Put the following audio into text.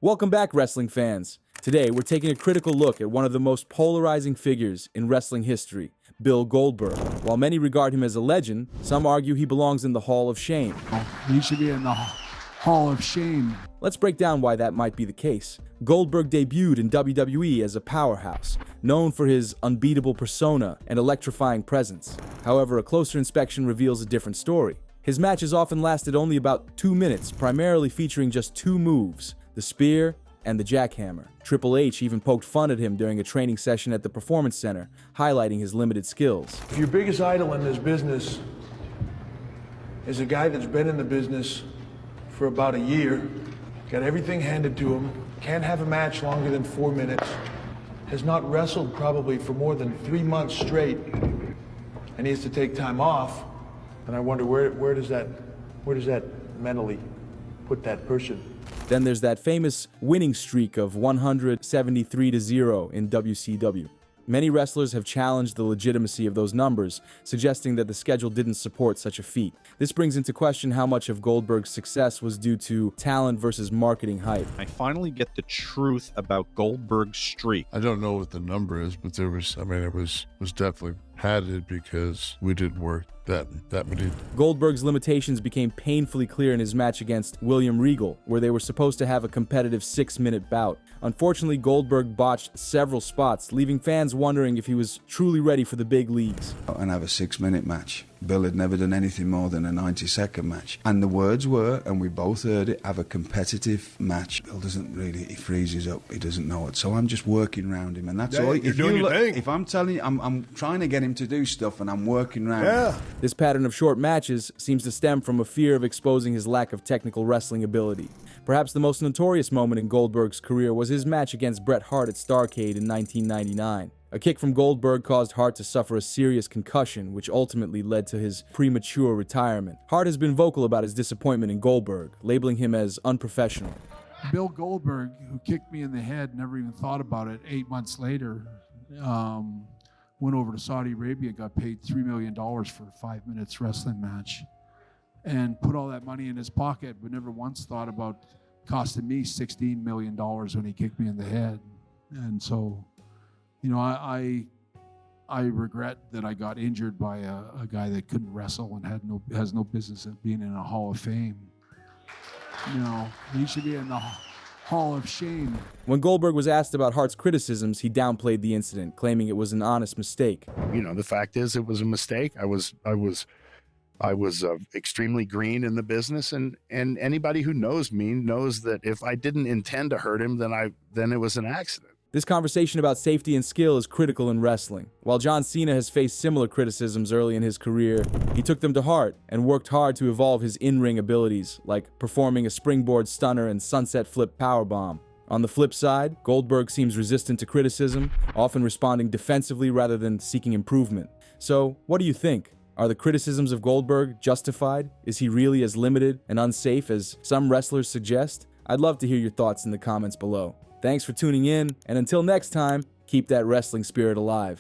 Welcome back, wrestling fans. Today, we're taking a critical look at one of the most polarizing figures in wrestling history, Bill Goldberg. While many regard him as a legend, some argue he belongs in the Hall of Shame. He should be in the Hall of Shame. Let's break down why that might be the case. Goldberg debuted in WWE as a powerhouse, known for his unbeatable persona and electrifying presence. However, a closer inspection reveals a different story. His matches often lasted only about 2 minutes, primarily featuring just two moves, the spear and the jackhammer. Triple H even poked fun at him during a training session at the Performance Center, highlighting his limited skills. If your biggest idol in this business is a guy that's been in the business for about a year, got everything handed to him, can't have a match longer than 4 minutes, has not wrestled probably for more than 3 months straight, and needs to take time off, then I wonder where does that mentally put that person? Then there's that famous winning streak of 173-0 in WCW. Many wrestlers have challenged the legitimacy of those numbers, suggesting that the schedule didn't support such a feat. This brings into question how much of Goldberg's success was due to talent versus marketing hype. I finally get the truth about Goldberg's streak. I don't know what the number is, but it was definitely padded because we didn't work that many. Goldberg's limitations became painfully clear in his match against William Regal, where they were supposed to have a competitive 6-minute bout. Unfortunately, Goldberg botched several spots, leaving fans wondering if he was truly ready for the big leagues. And have a 6-minute match. Bill had never done anything more than a 90-second match. And the words were, and we both heard it, have a competitive match. Bill doesn't really, he freezes up, he doesn't know it. So I'm just working around him, and that's all. You're doing your thing. If I'm telling you, I'm trying to get him to do stuff, and I'm working around him. This pattern of short matches seems to stem from a fear of exposing his lack of technical wrestling ability. Perhaps the most notorious moment in Goldberg's career was his match against Bret Hart at Starrcade in 1999. A kick from Goldberg caused Hart to suffer a serious concussion, which ultimately led to his premature retirement. Hart has been vocal about his disappointment in Goldberg, labeling him as unprofessional. Bill Goldberg, who kicked me in the head, never even thought about it, 8 months later, went over to Saudi Arabia, got paid $3 million for a 5 minutes wrestling match, and put all that money in his pocket, but never once thought about costing me $16 million when he kicked me in the head. And so, you know, I regret that I got injured by a guy that couldn't wrestle and has no business of being in a Hall of Fame. You know, he should be in the Hall of Shame. When Goldberg was asked about Hart's criticisms, he downplayed the incident, claiming it was an honest mistake. You know, the fact is it was a mistake. I was extremely green in the business, and anybody who knows me knows that if I didn't intend to hurt him, then it was an accident. This conversation about safety and skill is critical in wrestling. While John Cena has faced similar criticisms early in his career, he took them to heart and worked hard to evolve his in-ring abilities, like performing a springboard stunner and sunset flip powerbomb. On the flip side, Goldberg seems resistant to criticism, often responding defensively rather than seeking improvement. So, what do you think? Are the criticisms of Goldberg justified? Is he really as limited and unsafe as some wrestlers suggest? I'd love to hear your thoughts in the comments below. Thanks for tuning in, and until next time, keep that wrestling spirit alive.